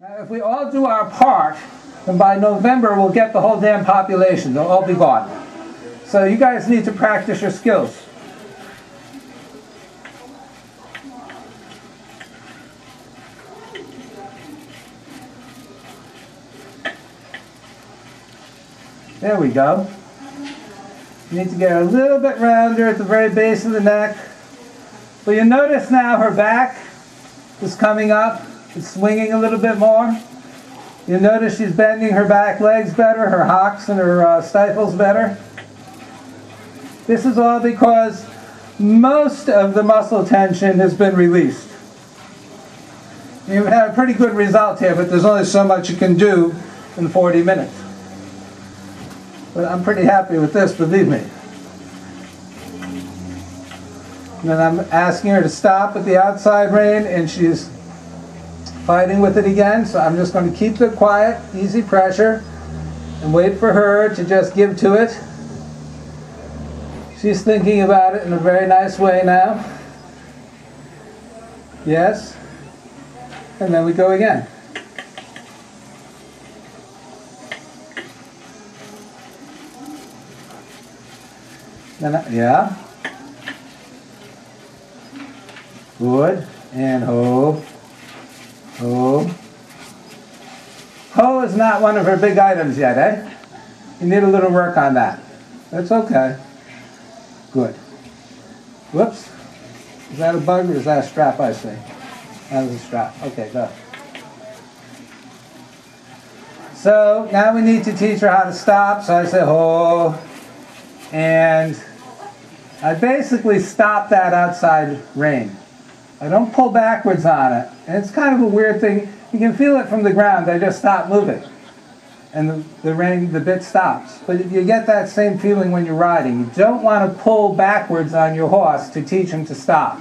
Now, if we all do our part, then by November we'll get the whole damn population. They'll all be gone. So you guys need to practice your skills. There we go. You need to get a little bit rounder at the very base of the neck. But you notice now her back is coming up. It's swinging a little bit more. You notice she's bending her back legs better, her hocks and her stifles better. This is all because most of the muscle tension has been released. You've had a pretty good result here, but there's only so much you can do in 40 minutes. But I'm pretty happy with this, believe me. And then I'm asking her to stop at the outside rein, and she's fighting with it again. So I'm just going to keep it quiet, easy pressure, and wait for her to just give to it. She's thinking about it in a very nice way now. Yes. And then we go again. Yeah. Good. And ho. Ho. Ho is not one of her big items yet, eh? You need a little work on that. That's okay. Good. Whoops. Is that a bug or is that a strap I see? That was a strap. Okay, go. So now we need to teach her how to stop. So I say ho. And I basically stop that outside rein. I don't pull backwards on it. And it's kind of a weird thing. You can feel it from the ground. I just stop moving. And the rein, the bit stops. But you get that same feeling when you're riding. You don't want to pull backwards on your horse to teach him to stop.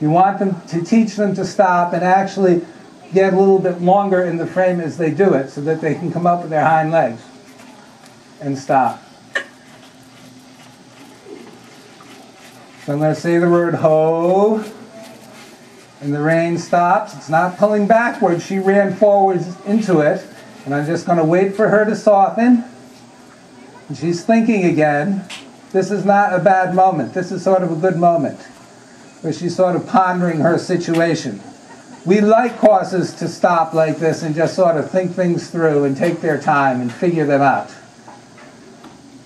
You want them to teach them to stop and actually get a little bit longer in the frame as they do it so that they can come up with their hind legs and stop. So I'm going to say the word ho, and the rein stops. It's not pulling backwards. She ran forwards into it, and I'm just going to wait for her to soften. And she's thinking again. This is not a bad moment. This is sort of a good moment, where she's sort of pondering her situation. We like horses to stop like this and just sort of think things through and take their time and figure them out.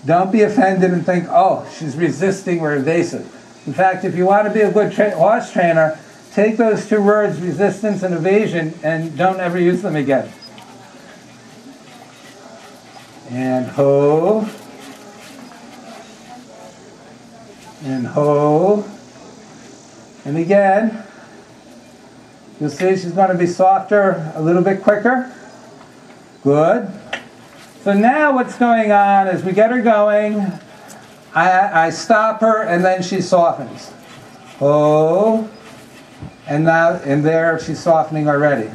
Don't be offended and think, oh, she's resisting or evasive. In fact, if you want to be a good horse trainer, take those two words, resistance and evasion, and don't ever use them again. And ho. And ho. And again, you'll see she's going to be softer, a little bit quicker. Good. So now what's going on is we get her going. I stop her, and then she softens. Oh, and now, and there she's softening already.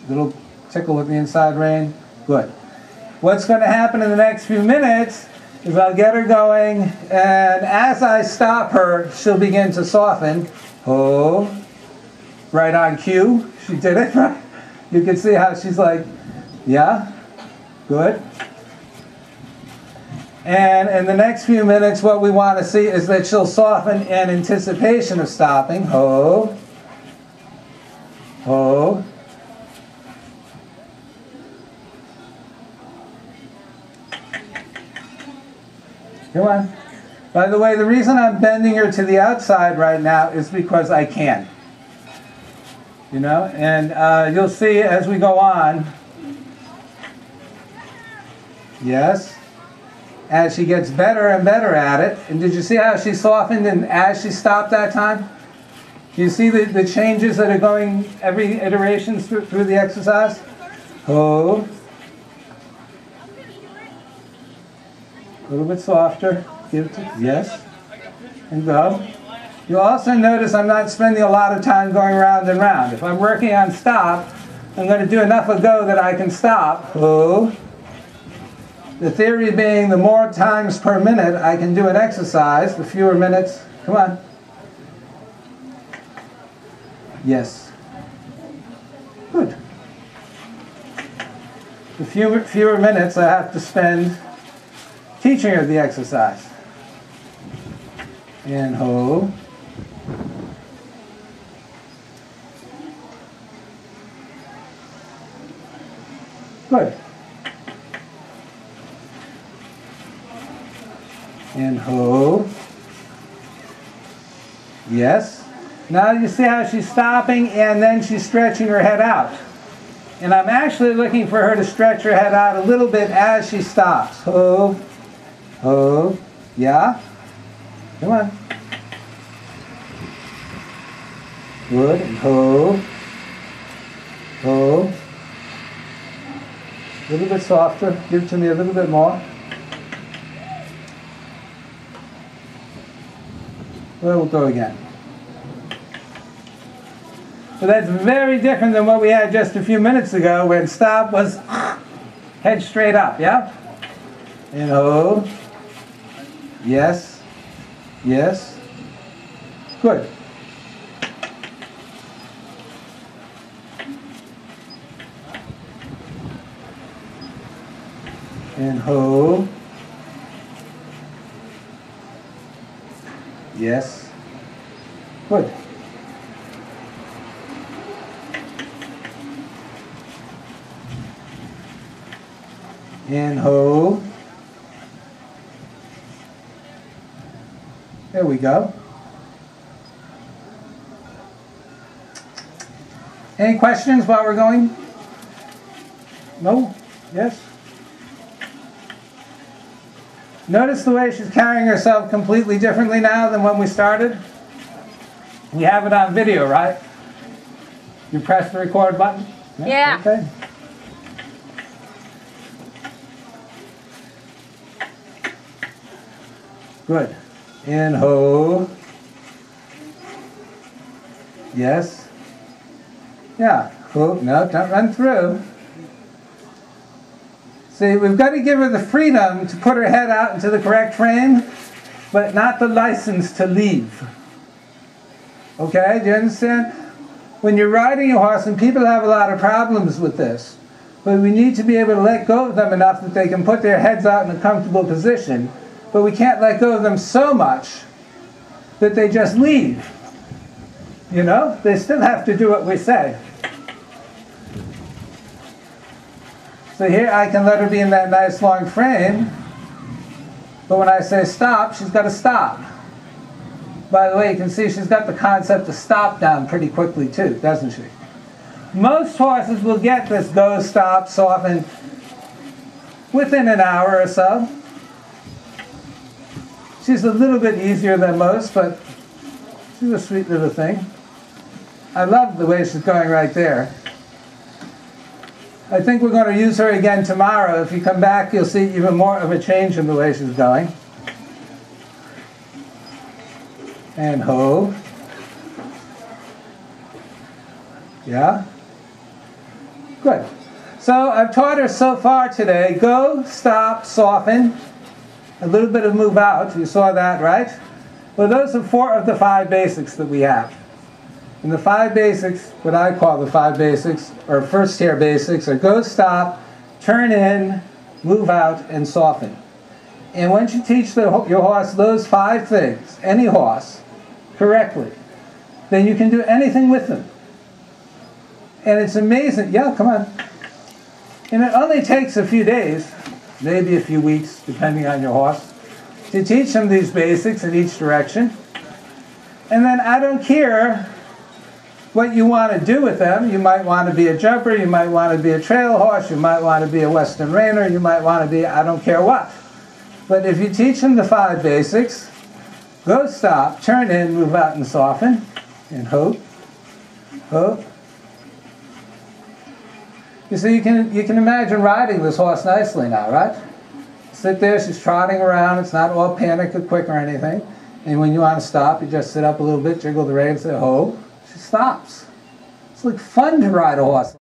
Little tickle with the inside rein. Good. What's going to happen in the next few minutes is I'll get her going, and as I stop her, she'll begin to soften. Oh, right on cue. She did it, right? You can see how she's like, yeah, good. And in the next few minutes, what we want to see is that she'll soften in anticipation of stopping. Ho. Ho. Come on. By the way, the reason I'm bending her to the outside right now is because I can. You know, and you'll see as we go on. Yes. As she gets better and better at it. And did you see how she softened and as she stopped that time? Do you see the changes that are going every iteration through the exercise? Ho. A little bit softer. Give to, yes. And go. You'll also notice I'm not spending a lot of time going round and round. If I'm working on stop, I'm going to do enough of go that I can stop. Ho. The theory being the more times per minute I can do an exercise, the fewer minutes. Come on. Yes. Good. the fewer minutes I have to spend teaching her the exercise. And ho. Good. And ho. Yes. Now you see how she's stopping and then she's stretching her head out. And I'm actually looking for her to stretch her head out a little bit as she stops. Ho. Ho. Yeah. Come on. Good. And ho. Ho. A little bit softer. Give it to me a little bit more. Well, we'll go again. So that's very different than what we had just a few minutes ago when stop was head straight up, yeah? And ho. Yes. Yes. Good. And ho. Yes. Good. And ho. There we go. Any questions while we're going? No? Yes? Notice the way she's carrying herself completely differently now than when we started? We have it on video, right? You press the record button? Yeah. Okay. Good. And ho. Yes. Yeah. Ho. No, don't run through. See, we've got to give her the freedom to put her head out into the correct frame, but not the license to leave. Okay? Do you understand? When you're riding a horse, and people have a lot of problems with this, but we need to be able to let go of them enough that they can put their heads out in a comfortable position, but we can't let go of them so much that they just leave. You know? They still have to do what we say. So here I can let her be in that nice long frame, but when I say stop, she's got to stop. By the way, you can see she's got the concept of stop down pretty quickly too, doesn't she? Most horses will get this go, stop, soften within an hour or so. She's a little bit easier than most, but she's a sweet little thing. I love the way she's going right there. I think we're going to use her again tomorrow. If you come back, you'll see even more of a change in the way she's going. And ho. Yeah? Good. So I've taught her so far today, go, stop, soften, a little bit of move out. You saw that, right? Well, those are 4 of the 5 basics that we have. And the 5 basics, what I call the 5 basics, or first tier basics, are go, stop, turn in, move out, and soften. And once you teach your horse those 5 things, any horse, correctly, then you can do anything with them. And it's amazing. Yeah, come on. And it only takes a few days, maybe a few weeks, depending on your horse, to teach them these basics in each direction. And then I don't care what you want to do with them. You might want to be a jumper, you might want to be a trail horse, you might want to be a Western Reiner, you might want to be, I don't care what. But if you teach them the 5 basics, go, stop, turn in, move out, and soften, and hope, hope. You see, you can imagine riding this horse nicely now, right? Sit there, she's trotting around, it's not all panic or quick or anything. And when you want to stop, you just sit up a little bit, jiggle the reins, say, ho. She stops. It's like fun to ride a horse.